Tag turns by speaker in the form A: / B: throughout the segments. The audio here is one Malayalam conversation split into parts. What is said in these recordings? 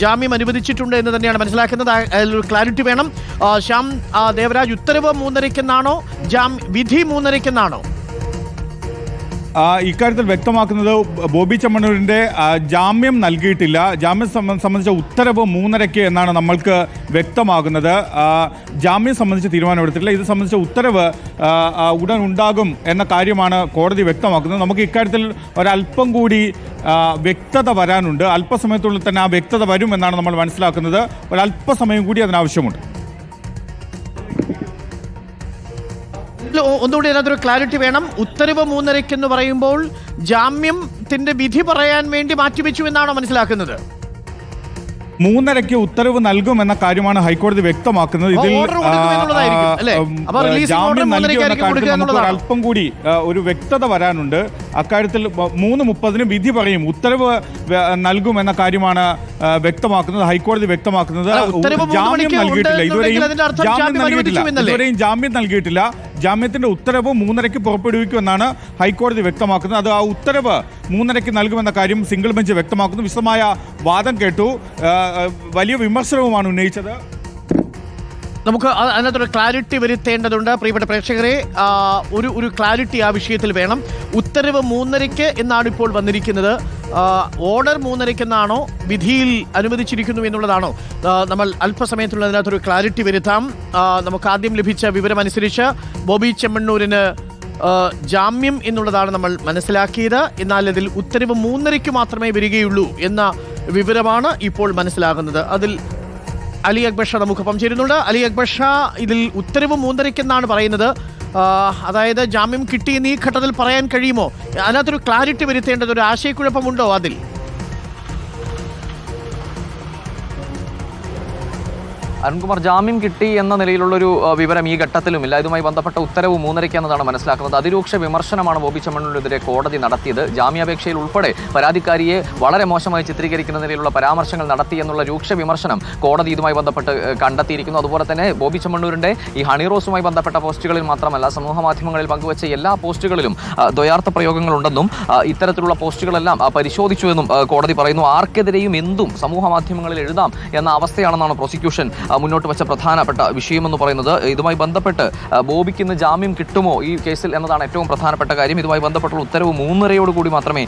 A: ജാമ്യം അനുവദിച്ചിട്ടുണ്ട് എന്ന് തന്നെയാണ് മനസ്സിലാക്കുന്നത്. അതിലൊരു ക്ലാരിറ്റി വേണം. ശ്യാം ദേവരാജ്, ഉത്തരവ് 3:30-ക്കെന്നാണോ വിധി 3:30-ക്കെന്നാണോ?
B: ഇക്കാര്യത്തിൽ വ്യക്തമാക്കുന്നത് ബോബി ചെമ്മണ്ണൂരിൻ്റെ ജാമ്യം നൽകിയിട്ടില്ല. ജാമ്യം സംബന്ധിച്ച ഉത്തരവ് 3:30 എന്നാണ് നമ്മൾക്ക് വ്യക്തമാകുന്നത്. ജാമ്യം സംബന്ധിച്ച് തീരുമാനമെടുത്തിട്ടില്ല. ഇത് സംബന്ധിച്ച ഉത്തരവ് ഉടൻ ഉണ്ടാകും എന്ന കാര്യമാണ് കോടതി വ്യക്തമാക്കുന്നത്. നമുക്ക് ഇക്കാര്യത്തിൽ ഒരല്പം കൂടി വ്യക്തത വരാനുണ്ട്. അല്പസമയത്തുള്ളിൽ തന്നെ ആ വ്യക്തത വരും എന്നാണ് നമ്മൾ മനസ്സിലാക്കുന്നത്. ഒരല്പസമയം കൂടി അതിനാവശ്യമുണ്ട്.
A: ഒന്നുകൂടി അതിനകത്തൊരു ക്ലാരിറ്റി വേണം. ഉത്തരവ് 3:30 എന്ന് പറയുമ്പോൾ ജാമ്യത്തിന്റെ വിധി പറയാൻ വേണ്ടി മാറ്റിവെച്ചു എന്നാണോ മനസ്സിലാക്കുന്നത്?
B: 3:30 ഉത്തരവ് നൽകുമെന്ന കാര്യമാണ് ഹൈക്കോടതി വ്യക്തമാക്കുന്നത്. ഇതിൽ ജാമ്യം നൽകിയെന്ന കാര്യത്തിൽ നമുക്ക് അല്പം കൂടി ഒരു വ്യക്തത വരാനുണ്ട്. അക്കാര്യത്തിൽ 3:30 വിധി പറയും. ഉത്തരവ് നൽകുമെന്ന കാര്യമാണ് വ്യക്തമാക്കുന്നത്, ഹൈക്കോടതി വ്യക്തമാക്കുന്നത്. ജാമ്യം നൽകിയിട്ടില്ല, ഇതുവരെയും ജാമ്യം നൽകിയിട്ടില്ല. ജാമ്യത്തിന്റെ ഉത്തരവ് 3:30 പുറപ്പെടുവിക്കുമെന്നാണ് ഹൈക്കോടതി വ്യക്തമാക്കുന്നത്. അത് ആ ഉത്തരവ് 3:30 നൽകുമെന്ന കാര്യം സിംഗിൾ ബെഞ്ച് വ്യക്തമാക്കുന്നു. വിശദമായ വാദം കേട്ടു, വലിയ വിമർശനവുമാണ് ഉന്നയിച്ചത്.
A: നമുക്ക് അതിനകത്തൊരു ക്ലാരിറ്റി വരുത്തേണ്ടതുണ്ട്. പ്രിയപ്പെട്ട പ്രേക്ഷകരെ, ഒരു ക്ലാരിറ്റി ആ വിഷയത്തിൽ വേണം. ഉത്തരവ് 3:30 എന്നാണ് ഇപ്പോൾ വന്നിരിക്കുന്നത്. ഓർഡർ 3:30 എന്നാണോ, വിധിയിൽ അനുവദിച്ചിരിക്കുന്നു എന്നുള്ളതാണോ? നമ്മൾ അല്പസമയത്തുള്ള അതിനകത്തൊരു ക്ലാരിറ്റി വരുത്താം. നമുക്ക് ആദ്യം ലഭിച്ച വിവരമനുസരിച്ച് ബോബി ചെമ്മണ്ണൂരിന് ജാമ്യം എന്നുള്ളതാണ് നമ്മൾ മനസ്സിലാക്കിയത്. എന്നാൽ ഇതിൽ ഉത്തരവ് 3:30 മാത്രമേ വരികയുള്ളൂ എന്ന വിവരമാണ് ഇപ്പോൾ മനസ്സിലാകുന്നത്. അതിൽ അലി അക്ബർ ഷാ നമുക്കൊപ്പം ചേരുന്നുണ്ട്. അലി അക്ബർ ഷാ, ഇതിൽ ഉത്തരവ് 3:30 എന്നാണ് പറയുന്നത്. അതായത് ജാമ്യം കിട്ടിയെന്ന് ഈ ഘട്ടത്തിൽ പറയാൻ കഴിയുമോ? അതിനകത്തൊരു ക്ലാരിറ്റി വരുത്തേണ്ടത്, ഒരു ആശയക്കുഴപ്പമുണ്ടോ അതിൽ?
C: അരുൺകുമാർ, ജാമ്യം കിട്ടി എന്ന നിലയിലുള്ളൊരു വിവരം ഈ ഘട്ടത്തിലുമില്ല. ഇതുമായി ബന്ധപ്പെട്ട ഉത്തരവ് 3:30 എന്നതാണ് മനസ്സിലാക്കുന്നത്. അതിരൂക്ഷ വിമർശനമാണ് ബോബി ചെമ്മണ്ണൂരിനെതിരെ കോടതി നടത്തിയത്. ജാമ്യാപേക്ഷയിൽ ഉൾപ്പെടെ പരാതിക്കാരിയെ വളരെ മോശമായി ചിത്രീകരിക്കുന്ന നിലയിലുള്ള പരാമർശങ്ങൾ നടത്തി എന്നുള്ള രൂക്ഷ വിമർശനം കോടതി ഇതുമായി ബന്ധപ്പെട്ട് കണ്ടെത്തിയിരിക്കുന്നു. അതുപോലെ തന്നെ ബോബി ചെമ്മണ്ണൂരിന്റെ ഈ ഹണി റോസുമായി ബന്ധപ്പെട്ട പോസ്റ്റുകളിൽ മാത്രമല്ല, സമൂഹ മാധ്യമങ്ങളിൽ പങ്കുവച്ച എല്ലാ പോസ്റ്റുകളിലും ദ്വയാർത്ഥ പ്രയോഗങ്ങളുണ്ടെന്നും ഇത്തരത്തിലുള്ള പോസ്റ്റുകളെല്ലാം പരിശോധിച്ചുവെന്നും കോടതി പറയുന്നു. ആർക്കെതിരെയും എന്തും സമൂഹ മാധ്യമങ്ങളിൽ എഴുതാം എന്ന അവസ്ഥയാണെന്നാണ് പ്രോസിക്യൂഷൻ മുന്നോട്ട് വെച്ച പ്രധാനപ്പെട്ട വിഷയമെന്ന് പറയുന്നത്. ഇതുമായി ബന്ധപ്പെട്ട് ബോബിക്ക് ഇന്ന് ജാമ്യം കിട്ടുമോ ഈ കേസിൽ എന്നതാണ് ഏറ്റവും പ്രധാനപ്പെട്ട കാര്യം. ഇതുമായി ബന്ധപ്പെട്ടുള്ള ഉത്തരവ് 3:30 മാത്രമേ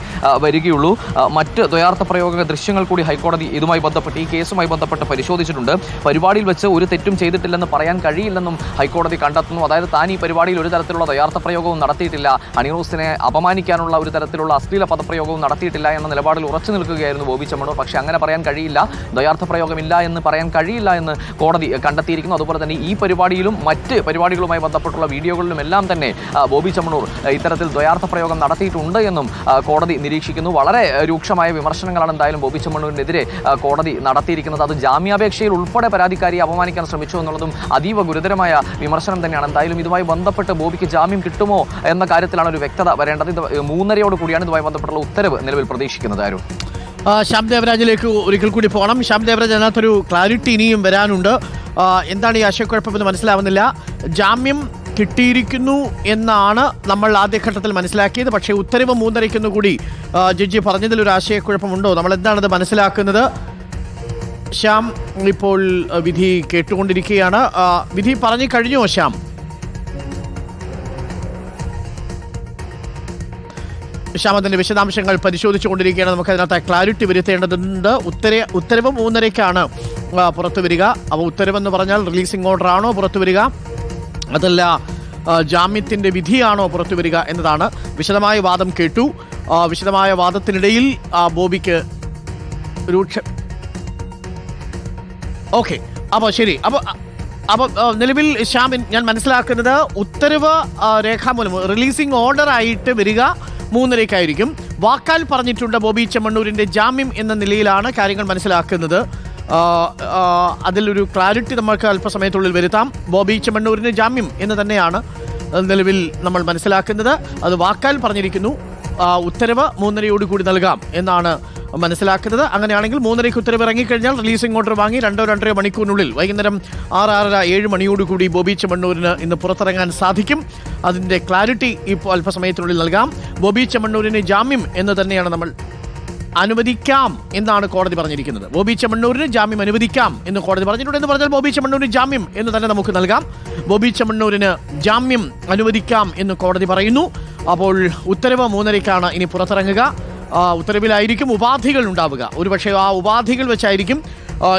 C: വരികയുള്ളൂ. മറ്റ് ദ്വയാർത്ഥ പ്രയോഗ ദൃശ്യങ്ങൾ കൂടി ഹൈക്കോടതി ഇതുമായി ബന്ധപ്പെട്ട്, ഈ കേസുമായി ബന്ധപ്പെട്ട് പരിശോധിച്ചിട്ടുണ്ട്. പരിപാടിയിൽ വെച്ച് ഒരു തെറ്റും ചെയ്തിട്ടില്ലെന്ന് പറയാൻ കഴിയില്ലെന്നും ഹൈക്കോടതി കണ്ടെത്തുന്നു. അതായത് താൻ ഈ പരിപാടിയിൽ ഒരു തരത്തിലുള്ള ദ്വയാർത്ഥ പ്രയോഗവും നടത്തിയിട്ടില്ല, ഹണിറോസിനെ അപമാനിക്കാനുള്ള ഒരു തരത്തിലുള്ള അശ്ലീല പദപ്രയോഗവും നടത്തിയിട്ടില്ല എന്ന നിലപാടിൽ ഉറച്ചു നിൽക്കുകയായിരുന്നു ബോബി ചെമ്മണ്ണൂർ. പക്ഷേ അങ്ങനെ പറയാൻ കഴിയില്ല, ദ്വയാർത്ഥ പ്രയോഗമില്ല എന്ന് പറയാൻ കഴിയില്ല എന്ന് കോടതി കണ്ടെത്തിയിരിക്കുന്നു. അതുപോലെ തന്നെ ഈ പരിപാടിയിലും മറ്റ് പരിപാടികളുമായി ബന്ധപ്പെട്ടുള്ള വീഡിയോകളിലും എല്ലാം തന്നെ ബോബി ചെമ്മണ്ണൂർ ഇത്തരത്തിൽ ദ്വയാർത്ഥ പ്രയോഗം നടത്തിയിട്ടുണ്ട് എന്നും കോടതി നിരീക്ഷിക്കുന്നു. വളരെ രൂക്ഷമായ വിമർശനങ്ങളാണ് എന്തായാലും ബോബി ചെമ്മണ്ണൂരിനെതിരെ കോടതി നടത്തിയിരിക്കുന്നത്. അത് ജാമ്യാപേക്ഷയിൽ ഉൾപ്പെടെ പരാതിക്കാരിയെ അപമാനിക്കാൻ ശ്രമിച്ചു എന്നുള്ളതും അതീവ ഗുരുതരമായ വിമർശനം തന്നെയാണ്. എന്തായാലും ഇതുമായി ബന്ധപ്പെട്ട് ബോബിക്ക് ജാമ്യം കിട്ടുമോ എന്ന കാര്യത്തിലാണ് ഒരു വ്യക്തത വരേണ്ടത്. ഇത് 3:30 കൂടിയാണ് ഇതുമായി ബന്ധപ്പെട്ടുള്ള ഉത്തരവ് നിലവിൽ പ്രതീക്ഷിക്കുന്നത്. ആരും
A: ശ്യാം ദേവരാജിലേക്ക് ഒരിക്കൽ കൂടി പോകണം. ശ്യാം ദേവരാജ്, അതിനകത്തൊരു ക്ലാരിറ്റി ഇനിയും വരാനുണ്ട്. എന്താണ് ഈ ആശയക്കുഴപ്പമെന്ന് മനസ്സിലാവുന്നില്ല. ജാമ്യം കിട്ടിയിരിക്കുന്നു എന്നാണ് നമ്മൾ ആദ്യഘട്ടത്തിൽ മനസ്സിലാക്കിയത്. പക്ഷേ ഉത്തരവ് 3:30 കൂടി ജഡ്ജി പറഞ്ഞതിലൊരു ആശയക്കുഴപ്പമുണ്ടോ? നമ്മൾ എന്താണത് മനസ്സിലാക്കുന്നത്? ശ്യാം ഇപ്പോൾ വിധി കേട്ടുകൊണ്ടിരിക്കുകയാണ്. വിധി പറഞ്ഞു കഴിഞ്ഞോ ശ്യാം? ശ്യാമത്തിൻ്റെ വിശദാംശങ്ങൾ പരിശോധിച്ചുകൊണ്ടിരിക്കുകയാണ്. നമുക്ക് അതിനകത്ത് ക്ലാരിറ്റി വരുത്തേണ്ടതുണ്ട്. ഉത്തരവ് 3:30 പുറത്തു വരിക. അപ്പോൾ ഉത്തരവെന്ന് പറഞ്ഞാൽ റിലീസിംഗ് ഓർഡർ ആണോ പുറത്തു വരിക, അതല്ല ജാമ്യത്തിൻ്റെ വിധിയാണോ പുറത്തു വരിക എന്നതാണ്. വിശദമായ വാദം കേട്ടു. വിശദമായ വാദത്തിനിടയിൽ ബോബിക്ക് ഓക്കെ, അപ്പോൾ ശരി. അപ്പോൾ നിലവിൽ ശ്യാം, ഞാൻ മനസ്സിലാക്കുന്നത് ഉത്തരവ് രേഖാമൂലം റിലീസിംഗ് ഓർഡർ ആയിട്ട് വരിക 3:30 വാക്കാൽ പറഞ്ഞിട്ടുണ്ട് ബോബി ചെമ്മണ്ണൂരിൻ്റെ ജാമ്യം എന്ന നിലയിലാണ് കാര്യങ്ങൾ മനസ്സിലാക്കുന്നത്. അതിലൊരു ക്ലാരിറ്റി നമുക്ക് അല്പസമയത്തുള്ളിൽ വരുത്താം. ബോബി ചെമ്മണ്ണൂരിന് ജാമ്യം എന്ന് തന്നെയാണ് നിലവിൽ നമ്മൾ മനസ്സിലാക്കുന്നത്. അത് വാക്കാൽ പറഞ്ഞിരിക്കുന്നു. ഉത്തരവ് 3:30 കൂടി നൽകാം എന്നാണ് മനസ്സിലാക്കുന്നത്. അങ്ങനെയാണെങ്കിൽ 3:30 ഉത്തരവ് ഇറങ്ങിക്കഴിഞ്ഞാൽ റിലീസിംഗ് ഓർഡർ വാങ്ങി 2-2.5 മണിക്കൂറിനുള്ളിൽ വൈകുന്നേരം 6-6:30-7 മണിയോടുകൂടി ബോബി ചെമ്മണ്ണൂരിന് ഇന്ന് പുറത്തിറങ്ങാൻ സാധിക്കും. അതിൻ്റെ ക്ലാരിറ്റി ഇപ്പോൾ അല്പസമയത്തിനുള്ളിൽ നൽകാം. ബോബി ചെമ്മണ്ണൂരിന് ജാമ്യം എന്ന് തന്നെയാണ് നമ്മൾ അനുവദിക്കാം എന്നാണ് കോടതി പറഞ്ഞിരിക്കുന്നത്. ബോബി ചെമ്മണ്ണൂരിന് ജാമ്യം അനുവദിക്കാം എന്ന് കോടതി പറഞ്ഞിട്ടുണ്ട്. എന്ന് പറഞ്ഞാൽ ബോബി ചെമ്മണ്ണൂരിന് ജാമ്യം എന്ന് തന്നെ നമുക്ക് നൽകാം. ബോബി ചെമ്മണ്ണൂരിന് ജാമ്യം അനുവദിക്കാം എന്ന് കോടതി പറയുന്നു. അപ്പോൾ ഉത്തരവ് 3:30 ഇനി പുറത്തിറങ്ങുക. ഉത്തരവിലായിരിക്കും ഉപാധികൾ ഉണ്ടാവുക. ഒരുപക്ഷെ ആ ഉപാധികൾ വെച്ചായിരിക്കും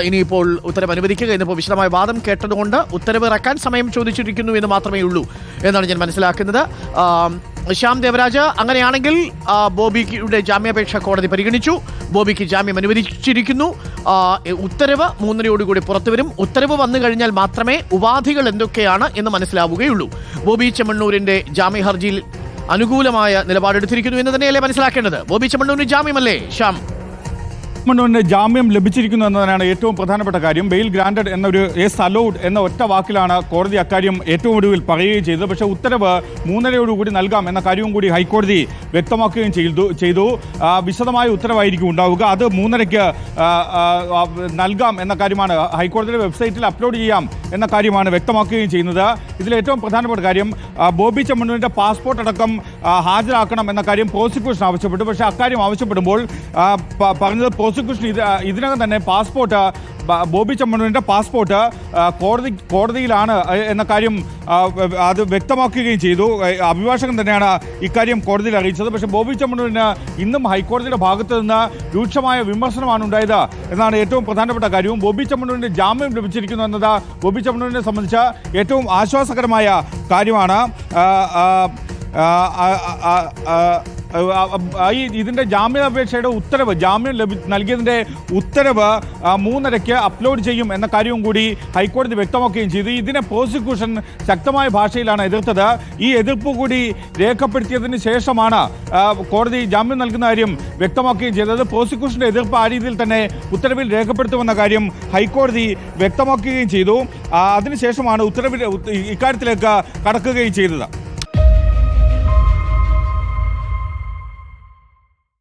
A: ഇനിയിപ്പോൾ ഉത്തരവ് അനുവദിക്കുക. എന്നിപ്പോൾ വിശദമായ വാദം കേട്ടതുകൊണ്ട് ഉത്തരവ് ഇറക്കാൻ സമയം ചോദിച്ചിരിക്കുന്നു എന്ന് മാത്രമേ ഉള്ളൂ എന്നാണ് ഞാൻ മനസ്സിലാക്കുന്നത്. ശ്യാം ദേവരാജ്, അങ്ങനെയാണെങ്കിൽ ബോബിയുടെ ജാമ്യാപേക്ഷ കോടതി പരിഗണിച്ചു. ബോബിക്ക് ജാമ്യം അനുവദിച്ചിരിക്കുന്നു. ഉത്തരവ് 3:30 പുറത്തു വരും. ഉത്തരവ് വന്നു കഴിഞ്ഞാൽ മാത്രമേ ഉപാധികൾ എന്തൊക്കെയാണ് എന്ന് മനസ്സിലാവുകയുള്ളൂ. ബോബി ചെമ്മണ്ണൂരിന്റെ ജാമ്യ ഹർജിയിൽ അനുകൂലമായ നിലപാടെടുത്തിരിക്കുന്നു എന്ന് തന്നെയല്ലേ മനസ്സിലാക്കേണ്ടത്? ബോബി ചെമ്മണ്ണൂരിന് ജാമ്യമല്ലേ ശ്യാം?
B: ചെമ്മണ്ണൂരിന് ജാമ്യം ലഭിച്ചിരിക്കുന്നു എന്നതാണ് ഏറ്റവും പ്രധാനപ്പെട്ട കാര്യം. ബെയിൽ ഗ്രാൻഡഡ് എന്നൊരു എസ് അലൗഡ് എന്ന ഒറ്റ വാക്കിലാണ് കോടതി അക്കാര്യം ഏറ്റവും ഒടുവിൽ പറയുകയും ചെയ്തത്. പക്ഷേ ഉത്തരവ് 3:30 നൽകാം എന്ന കാര്യവും കൂടി ഹൈക്കോടതി വ്യക്തമാക്കുകയും ചെയ്തു. വിശദമായ ഉത്തരവായിരിക്കും ഉണ്ടാവുക. അത് 3:30 നൽകാം എന്ന കാര്യമാണ് ഹൈക്കോടതിയുടെ വെബ്സൈറ്റിൽ അപ്ലോഡ് ചെയ്യാം എന്ന കാര്യമാണ് വ്യക്തമാക്കുകയും ചെയ്യുന്നത്. ഇതിൽ ഏറ്റവും പ്രധാനപ്പെട്ട കാര്യം ബോബി ചെമ്മണ്ണൂരിൻ്റെ പാസ്പോർട്ട് അടക്കം ഹാജരാക്കണം എന്ന കാര്യം പ്രോസിക്യൂഷൻ ആവശ്യപ്പെട്ടു. പക്ഷേ അക്കാര്യം ആവശ്യപ്പെടുമ്പോൾ പറഞ്ഞത് പ്രോസിക്യൂഷൻ ഇതിനകം തന്നെ പാസ്പോർട്ട് ബോബി ചെമ്മണ്ണൂരിൻ്റെ പാസ്പോർട്ട് കോടതിയിലാണ് എന്ന കാര്യം അത് വ്യക്തമാക്കുകയും ചെയ്തു. അഭിഭാഷകൻ തന്നെയാണ് ഇക്കാര്യം കോടതിയിൽ അറിയിച്ചത്. പക്ഷേ ബോബി ചെമ്മണ്ണൂരിന് ഇന്നും ഹൈക്കോടതിയുടെ ഭാഗത്ത് നിന്ന് രൂക്ഷമായ വിമർശനമാണ് ഉണ്ടായത് എന്നാണ് ഏറ്റവും പ്രധാനപ്പെട്ട കാര്യവും. ബോബി ചെമ്മണ്ണൂരിന് ജാമ്യം ലഭിച്ചിരിക്കുന്നു എന്നത് ബോബി ചെമ്മണ്ണൂരിനെ സംബന്ധിച്ച് ഏറ്റവും ആശ്വാസകരമായ കാര്യമാണ്. ഇതിൻ്റെ ജാമ്യാപേക്ഷയുടെ ഉത്തരവ്, ജാമ്യം നൽകിയതിൻ്റെ ഉത്തരവ് 3:30 അപ്ലോഡ് ചെയ്യും എന്ന കാര്യവും കൂടി ഹൈക്കോടതി വ്യക്തമാക്കുകയും ചെയ്തു. ഇതിനെ പ്രോസിക്യൂഷൻ ശക്തമായ ഭാഷയിലാണ് എതിർത്തത്. ഈ എതിർപ്പ് കൂടി രേഖപ്പെടുത്തിയതിന് ശേഷമാണ് കോടതി ജാമ്യം നൽകുന്ന കാര്യം വ്യക്തമാക്കുകയും ചെയ്തത്. പ്രോസിക്യൂഷൻ്റെ എതിർപ്പ് ആ രീതിയിൽ തന്നെ ഉത്തരവിൽ രേഖപ്പെടുത്തുമെന്ന കാര്യം ഹൈക്കോടതി വ്യക്തമാക്കുകയും ചെയ്തു. അതിനുശേഷമാണ് ഉത്തരവിൽ ഇക്കാര്യത്തിലേക്ക് കടക്കുകയും ചെയ്തത്.